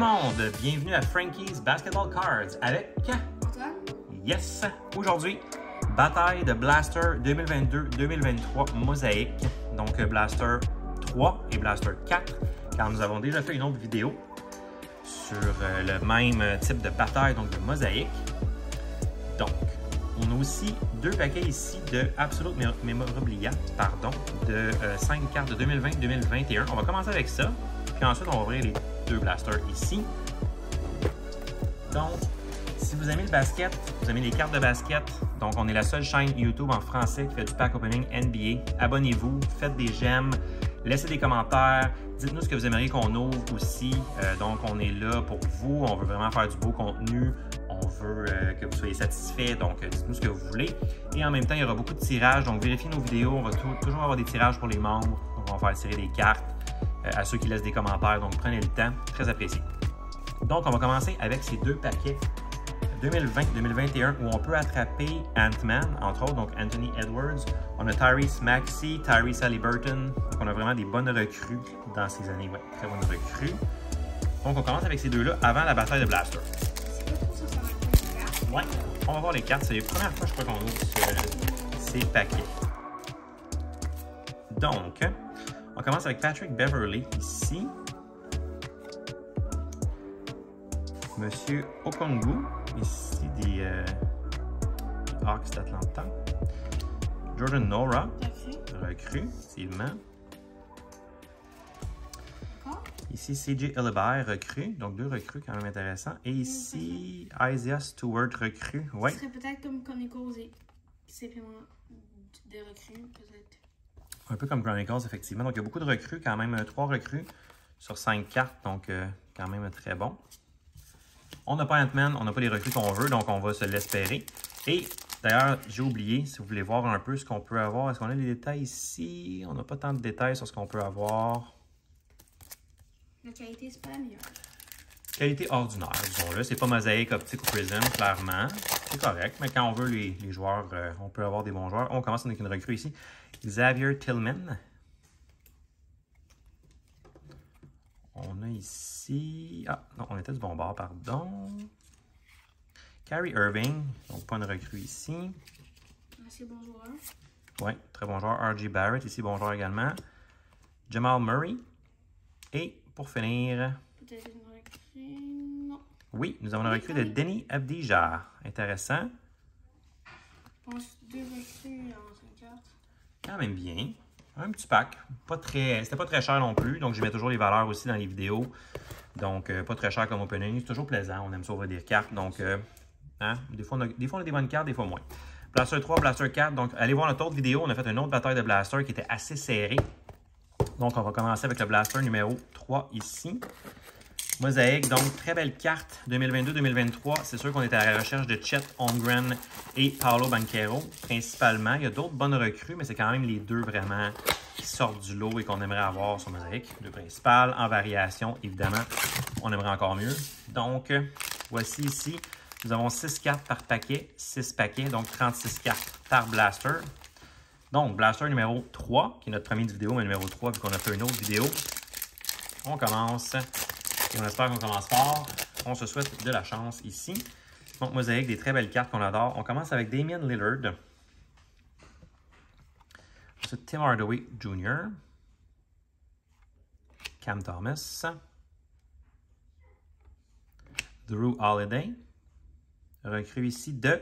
monde, bienvenue à Frankie's Basketball Cards avec Antoine? Yes! Aujourd'hui, bataille de Blaster 2022-2023 Mosaïque, donc Blaster 3 et Blaster 4, car nous avons déjà fait une autre vidéo sur le même type de bataille, donc de Mosaïque. Donc, on a aussi deux paquets ici de Absolute Memorabilia, de 5 cartes de 2020-2021. On va commencer avec ça, puis ensuite on va ouvrir les deux blasters ici. Donc, si vous aimez le basket, vous aimez les cartes de basket, donc on est la seule chaîne YouTube en français qui fait du pack opening NBA. Abonnez-vous, faites des j'aime, laissez des commentaires, dites-nous ce que vous aimeriez qu'on ouvre aussi. Donc, on est là pour vous, on veut vraiment faire du beau contenu. On veut que vous soyez satisfaits, donc dites-nous ce que vous voulez. Et en même temps, il y aura beaucoup de tirages, donc vérifiez nos vidéos. On va toujours avoir des tirages pour les membres. Donc, on va faire tirer des cartes à ceux qui laissent des commentaires, donc prenez le temps, très apprécié. Donc, on va commencer avec ces deux paquets 2020-2021 où on peut attraper Ant-Man, entre autres, donc Anthony Edwards. On a Tyrese Maxey, Tyrese Haliburton. Donc, on a vraiment des bonnes recrues dans ces années. Ouais, très bonnes recrues. Donc, on commence avec ces deux-là avant la bataille de Blaster. Ouais, on va voir les cartes. C'est la première fois, je crois, qu'on ouvre ces paquets. Donc, on commence avec Patrick Beverley ici. Monsieur Okongwu, ici des Hawks d'Atlanta. Jordan Nora, recrue, effectivement. Ici, CJ Ellebert, recrue, donc deux recrues quand même intéressants. Et ici, Isaiah Stewart, recrue. Ouais. Ce serait peut-être comme Chronicles et simplement des recrues, peut-être. Un peu comme Chronicles, effectivement. Donc, il y a beaucoup de recrues, quand même 3 recrues sur 5 cartes, donc quand même très bon. On n'a pas Ant-Man, on n'a pas les recrues qu'on veut, donc on va se l'espérer. Et d'ailleurs, j'ai oublié, si vous voulez voir un peu ce qu'on peut avoir, est-ce qu'on a les détails ici? On n'a pas tant de détails sur ce qu'on peut avoir. La qualité, c'est pas la meilleure. Qualité ordinaire, disons-le. C'est pas mosaïque, optique ou prism, clairement. C'est correct, mais quand on veut les joueurs, on peut avoir des bons joueurs. On commence avec une recrue ici. Xavier Tillman. On a ici... Ah, non, on était du bon bord, pardon. Kyrie Irving, donc pas une recrue ici. Assez bon joueur. Oui, très bon joueur. R.J. Barrett, ici, bon joueur également. Jamal Murray. Et pour finir... Peut-être une recrue... Non. Oui, nous avons une recrue de Denny Avdija. Intéressant. Je pense 2 recrues en 5 cartes. Quand même bien. Un petit pack. C'était pas très cher non plus. Donc, je mets toujours les valeurs aussi dans les vidéos. Donc, pas très cher comme opening. C'est toujours plaisant. On aime ça ouvrir des cartes. Donc, hein? Des fois, on a des bonnes cartes, des fois moins. Blaster 3, Blaster 4. Donc, allez voir notre autre vidéo. On a fait une autre bataille de Blaster qui était assez serrée. Donc, on va commencer avec le Blaster numéro 3 ici. Mosaïque, donc très belle carte 2022-2023. C'est sûr qu'on était à la recherche de Chet Holmgren et Paolo Banchero, principalement. Il y a d'autres bonnes recrues, mais c'est quand même les deux vraiment qui sortent du lot et qu'on aimerait avoir sur Mosaïque. Deux principales, en variation, évidemment, on aimerait encore mieux. Donc, voici ici, nous avons 6 cartes par paquet, 6 paquets, donc 36 cartes par blaster. Donc, blaster numéro 3, qui est notre première vidéo, mais numéro 3, vu qu'on a fait une autre vidéo. On commence... Et on espère qu'on commence fort. On se souhaite de la chance ici. Donc, Mosaïque, des très belles cartes qu'on adore. On commence avec Damian Lillard. Ensuite, Tim Hardaway Jr. Cam Thomas. Drew Holiday. Recrue ici de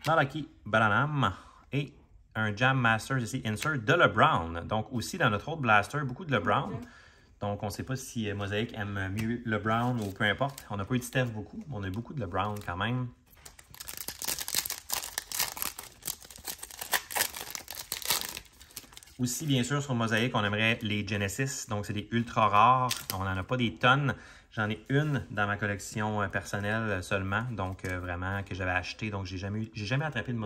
Malaki Branham. Et un Jam Masters ici, insert de LeBron. Donc, aussi dans notre autre blaster, beaucoup de LeBron. Donc, on ne sait pas si Mosaïque aime mieux LeBron ou peu importe. On n'a pas eu de Steph beaucoup, mais on a eu beaucoup de LeBron quand même. Aussi, bien sûr, sur Mosaïque, on aimerait les Genesis. Donc, c'est des ultra rares. On n'en a pas des tonnes. J'en ai une dans ma collection personnelle seulement. Donc, vraiment, que j'avais acheté. Donc, j'ai jamais attrapé de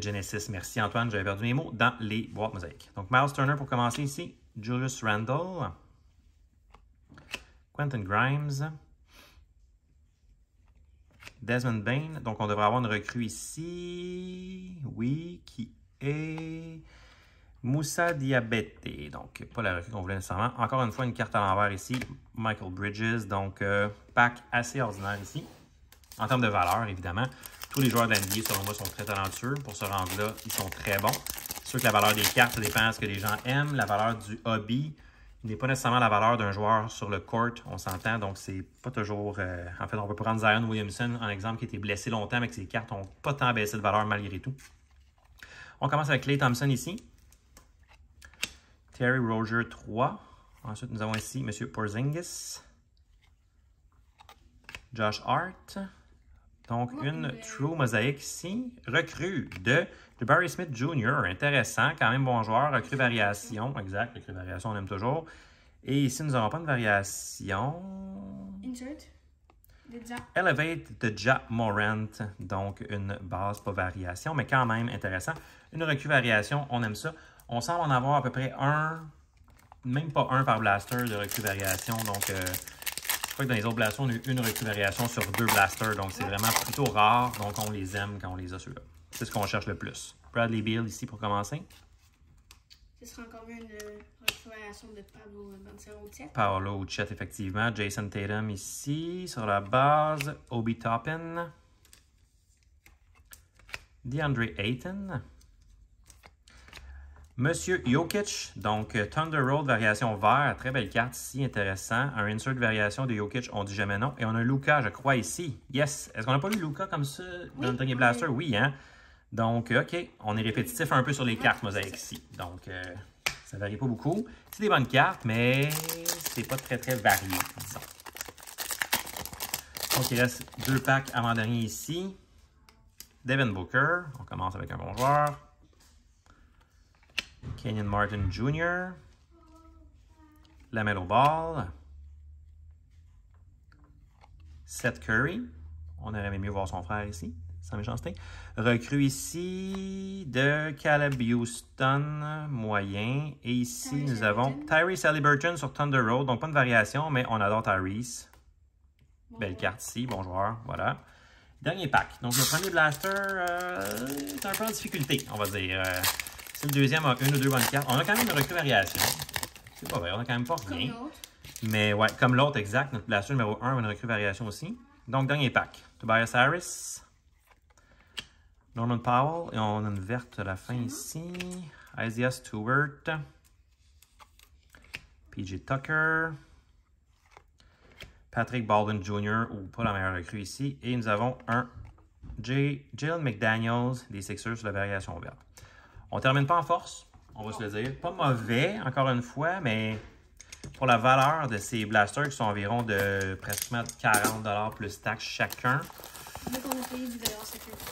Genesis. Merci Antoine, j'avais perdu mes mots dans les boîtes Mosaïque. Donc Miles Turner pour commencer ici. Julius Randle. Quentin Grimes. Desmond Bane. Donc on devrait avoir une recrue ici. Oui, qui est Moussa Diabeté, donc pas la recrue qu'on voulait nécessairement. Encore une fois, une carte à l'envers ici, Michael Bridges, donc pack assez ordinaire ici. En termes de valeur, évidemment, tous les joueurs de l'NBA, selon moi, sont très talentueux. Pour ce rang-là, ils sont très bons. C'est sûr que la valeur des cartes, ça dépend de ce que les gens aiment. La valeur du hobby n'est pas nécessairement la valeur d'un joueur sur le court, on s'entend. Donc, c'est pas toujours... en fait, on peut prendre Zion Williamson en exemple, qui était blessé longtemps, mais que ses cartes n'ont pas tant baissé de valeur malgré tout. On commence avec Klay Thompson ici. Terry Rozier 3. Ensuite, nous avons ici M. Porzingis. Josh Hart. Donc, une True Mosaic ici. Recrue de Barry Smith Jr. Intéressant, quand même bon joueur. Recrue variation. Exact, recrue variation, on aime toujours. Et ici, nous n'avons pas de variation. Insert. Elevate de Ja Morant. Donc, une base, pas variation, mais quand même intéressant. Une recrue variation, on aime ça. On semble en avoir à peu près un, même pas un par blaster de recrue variation. Donc, je crois que dans les autres blasters, on a eu une recrue variation sur 2 blasters. Donc, c'est vraiment plutôt rare. Donc, on les aime quand on les a ceux-là. C'est ce qu'on cherche le plus. Bradley Beal ici pour commencer. Ce sera encore une recrue variation de Pablo Banchero-Chet. Paolo Chet, effectivement. Jason Tatum ici sur la base. Obi Toppin. DeAndre Ayton. Monsieur Jokic, donc Thunder Road variation vert, très belle carte ici, intéressant. Un insert variation de Jokic, on dit jamais non. Et on a Luka, je crois, ici. Yes! Est-ce qu'on n'a pas eu Luka comme ça dans le dernier blaster? Oui, hein? Donc, OK, on est répétitif un peu sur les cartes mosaïques ici. Donc, ça varie pas beaucoup. C'est des bonnes cartes, mais c'est pas très, très varié, disons. Donc, il reste 2 packs avant-dernier ici. Devin Booker, on commence avec un bon joueur. Kenyon Martin Jr. LaMelo Ball. Seth Curry. On aurait aimé mieux voir son frère ici, sans méchanceté. Recrue ici de Caleb Houston, moyen. Et ici, nous avons Tyrese Haliburton sur Thunder Road. Donc, pas de variation, mais on adore Tyrese. Belle carte ici, bon joueur, voilà. Dernier pack. Donc, le premier blaster est un peu en difficulté, on va dire. Le deuxième a une ou deux bonnes cartes. On a quand même une recrue variation. C'est pas vrai, on a quand même pas rien. Mais ouais, comme l'autre, exact. Notre blaster numéro 1 a une recrue variation aussi. Donc, dernier pack. Tobias Harris. Norman Powell. Et on a une verte à la fin ici. Isaiah Stewart. PJ Tucker. Patrick Baldwin Jr. ou pas la meilleure recrue ici. Et nous avons un Jalen McDaniels des Sixers sur la variation verte. On ne termine pas en force, on va se le dire. Pas mauvais, encore une fois, mais pour la valeur de ces blasters qui sont environ de pratiquement 40$ plus taxes chacun.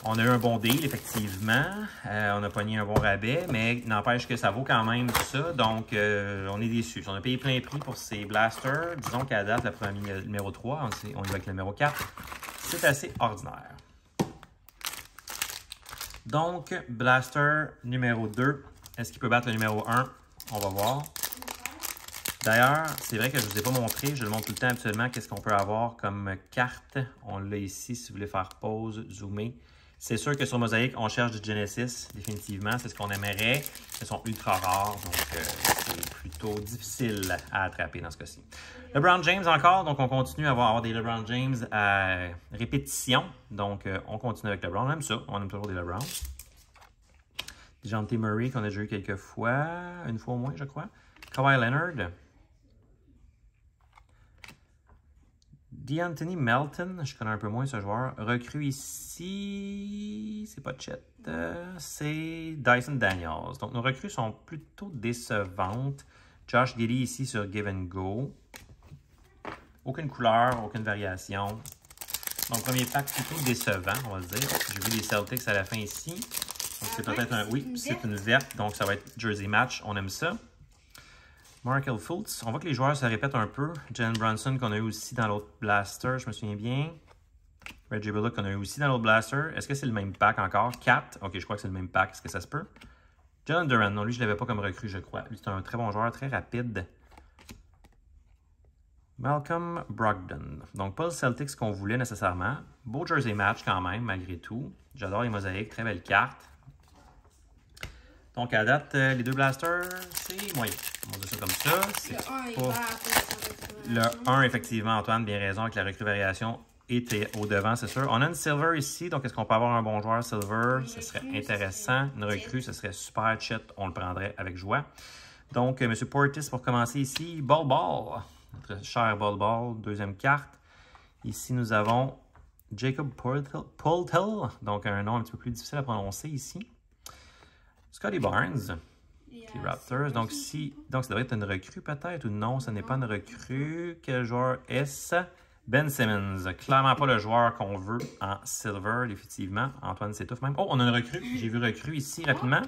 On a eu un bon deal, effectivement. On a pogné un bon rabais, mais n'empêche que ça vaut quand même ça. Donc, on est déçus. On a payé plein prix pour ces blasters. Disons qu'à date, la première numéro 3, on y va avec le numéro 4. C'est assez ordinaire. Donc, blaster numéro 2. Est-ce qu'il peut battre le numéro 1? On va voir. D'ailleurs, c'est vrai que je ne vous ai pas montré. Je le montre tout le temps habituellement. Qu'est-ce qu'on peut avoir comme carte? On l'a ici si vous voulez faire pause, zoomer. C'est sûr que sur Mosaic, on cherche du Genesis, définitivement. C'est ce qu'on aimerait. Ils sont ultra rares, donc c'est plutôt difficile à attraper dans ce cas-ci. LeBron James encore, donc on continue à avoir des LeBron James à répétition. Donc on continue avec LeBron. On aime ça, on aime toujours des LeBron. DeJounte Murray qu'on a déjà eu quelques fois, une fois au moins je crois. Kawhi Leonard. DeAnthony Melton, je connais un peu moins ce joueur. Recrue ici, c'est pas Chet, c'est Dyson Daniels. Donc nos recrues sont plutôt décevantes. Josh Giddey ici sur Give and Go. Aucune couleur, aucune variation. Donc premier pack plutôt décevant, on va le dire. J'ai vu les Celtics à la fin ici. Donc c'est peut-être un... Oui, c'est une verte, donc ça va être Jersey Match, on aime ça. Markel Fultz. On voit que les joueurs se répètent un peu. Jalen Brunson qu'on a eu aussi dans l'autre blaster, je me souviens bien. Reggie Bullock qu'on a eu aussi dans l'autre blaster. Est-ce que c'est le même pack encore? 4. Ok, je crois que c'est le même pack. Est-ce que ça se peut? Jalen Duran. Non, lui, je ne l'avais pas comme recrue, je crois. Lui, c'est un très bon joueur, très rapide. Malcolm Brogdon. Donc, pas le Celtics qu'on voulait nécessairement. Beau jersey match quand même, malgré tout. J'adore les mosaïques. Très belle carte. Donc, à date, les deux blasters, c'est moyen. On va dire ça comme ça. Le 1 est pas... vert. Le 1, effectivement, Antoine, bien raison, avec la recrue variation, était au devant, c'est sûr. On a une silver ici, donc est-ce qu'on peut avoir un bon joueur silver? Ce serait intéressant. Une recrue, ce serait super chat. On le prendrait avec joie. Donc, M. Portis, pour commencer ici, Ball Ball. Notre cher Ball Ball, deuxième carte. Ici, nous avons Jacob Poltel, donc un nom un petit peu plus difficile à prononcer ici. Scotty Barnes, les Raptors. Donc, ça devrait être une recrue peut-être ou non, ce n'est pas une recrue. Quel joueur est-ce? Ben Simmons. Clairement pas le joueur qu'on veut en silver, effectivement. Antoine s'étouffe même. Oh, on a une recrue. J'ai vu recrue ici rapidement.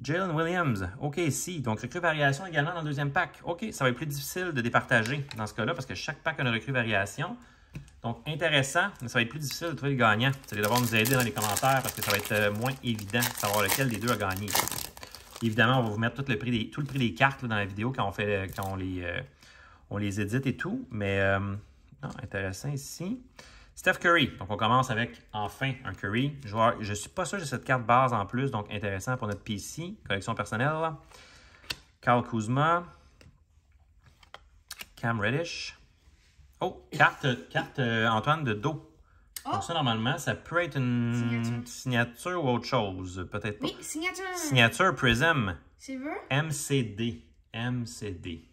Jalen Williams, OKC. Donc, recrue variation également dans le deuxième pack. OK, ça va être plus difficile de départager dans ce cas-là parce que chaque pack a une recrue variation. Donc, intéressant, mais ça va être plus difficile de trouver le gagnant. Vous allez devoir nous aider dans les commentaires parce que ça va être moins évident de savoir lequel des deux a gagné. Évidemment, on va vous mettre tout le prix des cartes là, dans la vidéo quand on les édite et tout. Mais, non, intéressant ici. Steph Curry. Donc, on commence avec, enfin, un Curry. Je ne suis pas sûr que j'ai cette carte base en plus, donc intéressant pour notre PC. Collection personnelle. Kyle Kuzma. Cam Reddish. Oh, carte Antoine de dos. Oh. Donc ça, normalement, ça peut être une signature ou autre chose. Peut-être pas. Oui, signature. Signature Prism. Silver? MCD. MCD.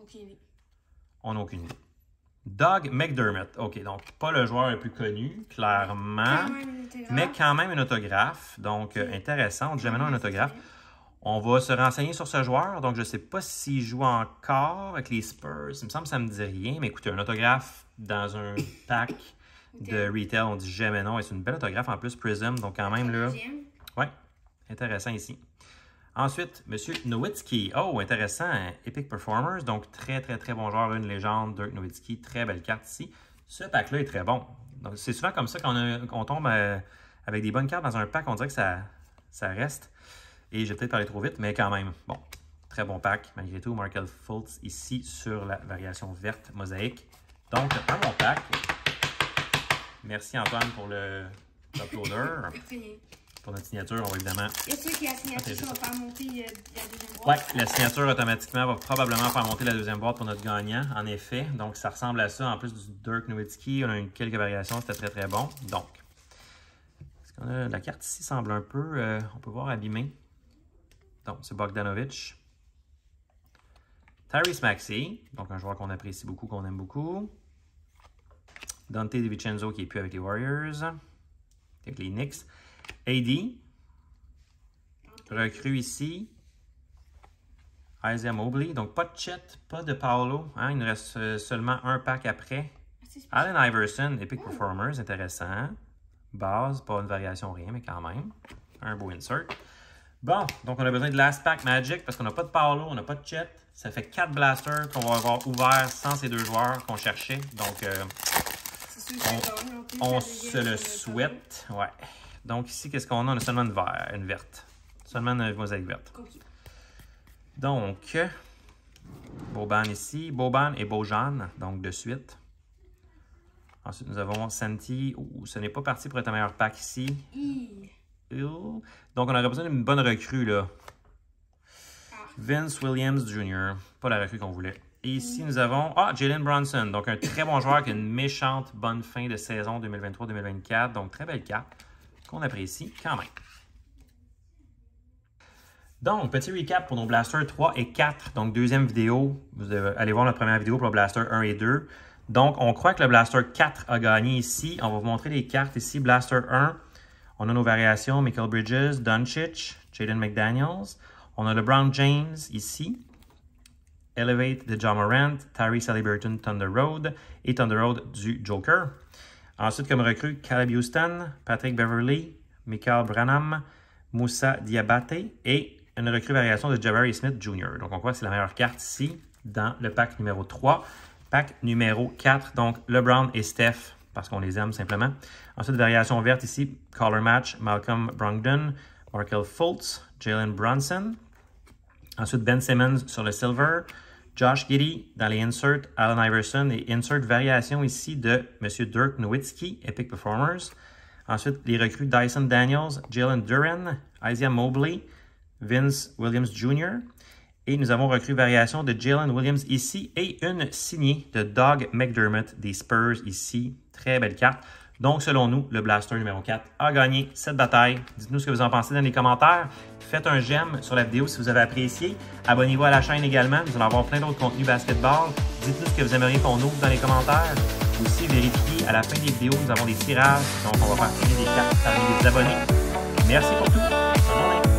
Aucune idée. On n'a aucune idée. Doug McDermott. OK, donc pas le joueur le plus connu, clairement. Mais quand même un autographe. Donc, intéressant. On dit jamais non un autographe. On va se renseigner sur ce joueur. Donc, je ne sais pas s'il joue encore avec les Spurs. Il me semble que ça ne me dit rien. Mais écoutez, un autographe dans un pack de retail, on dit jamais non. Et c'est une belle autographe en plus, Prism. Donc, quand même, là... Oui, intéressant ici. Ensuite, M. Nowitzki. Oh, intéressant. Epic Performers. Donc, très, très, très bon joueur. Une légende, Dirk Nowitzki. Très belle carte ici. Ce pack-là est très bon. Donc, c'est souvent comme ça qu'on tombe avec des bonnes cartes dans un pack. On dirait que ça reste. Et j'ai peut-être parlé trop vite, mais quand même, bon, très bon pack, malgré tout. Markel Fultz ici sur la variation verte mosaïque. Donc, un bon pack. Merci Antoine pour l'uploader. Pour notre signature, on va évidemment... Est sûr que la signature va faire monter la deuxième boîte? Oui, la signature automatiquement va probablement faire monter la deuxième boîte pour notre gagnant, en effet. Donc, ça ressemble à ça. En plus du Dirk Nowitzki, on a eu quelques variations, c'était très très bon. Donc, la carte ici semble un peu, on peut voir abîmée. Donc, c'est Bogdanovic. Tyrese Maxey, donc un joueur qu'on apprécie beaucoup, qu'on aime beaucoup. Dante DiVincenzo qui n'est plus avec les Warriors, avec les Knicks. AD, recrue ici. Isaiah Mobley, donc pas de Chet, pas de Paolo. Hein, il nous reste seulement un pack après. Allen Iverson, Epic Performers, intéressant. Base, pas une variation, rien, mais quand même. Un beau insert. Bon, donc on a besoin de Last Pack Magic parce qu'on n'a pas de Paolo, on n'a pas de Chet. Ça fait 4 blasters qu'on va avoir ouverts sans ces deux joueurs qu'on cherchait. Donc, on se le souhaite. Ouais. Donc ici, qu'est-ce qu'on a? On a seulement une verte. Seulement une mosaïque verte. Donc, Boban ici. Boban et Bojan, donc de suite. Ensuite, nous avons Santi. Ce n'est pas parti pour être un meilleur pack ici. Donc, on aurait besoin d'une bonne recrue, là. Vince Williams Jr. Pas la recrue qu'on voulait. Et ici, nous avons... Jalen Brunson. Donc, un très bon joueur qui a une méchante bonne fin de saison 2023-2024. Donc, très belle carte qu'on apprécie quand même. Donc, petit recap pour nos blasters 3 et 4. Donc, deuxième vidéo. Vous allez voir notre première vidéo pour le blaster 1 et 2. Donc, on croit que le blaster 4 a gagné ici. On va vous montrer les cartes ici. Blaster 1. On a nos variations, Michael Bridges, Doncic, Jaden McDaniels. On a LeBron James ici. Elevate de John Morant, Tyrese Haliburton, Thunder Road et Thunder Road du Joker. Ensuite, comme recrue, Caleb Houston, Patrick Beverley, Michael Branham, Moussa Diabate et une recrue variation de Jabari Smith Jr. Donc, on voit que c'est la meilleure carte ici dans le pack numéro 3. Pack numéro 4, donc LeBron et Steph, parce qu'on les aime simplement. Ensuite, variation verte ici, Color Match, Malcolm Brogdon, Markel Fultz, Jalen Brunson. Ensuite, Ben Simmons sur le Silver, Josh Giddey dans les inserts, Allen Iverson et insert variation ici de M. Dirk Nowitzki, Epic Performers. Ensuite, les recrues Dyson Daniels, Jalen Duren, Isaiah Mobley, Vince Williams Jr. Et nous avons recru variation de Jalen Williams ici et une signée de Doug McDermott des Spurs ici. Très belle carte. Donc, selon nous, le Blaster numéro 4 a gagné cette bataille. Dites-nous ce que vous en pensez dans les commentaires. Faites un j'aime sur la vidéo si vous avez apprécié. Abonnez-vous à la chaîne également. Nous allons avoir plein d'autres contenus basketball. Dites-nous ce que vous aimeriez qu'on ouvre dans les commentaires. Aussi, vérifiez à la fin des vidéos, nous avons des tirages. Donc, on va faire tirer des cartes parmi les abonnés. Merci pour tout. Bonne journée.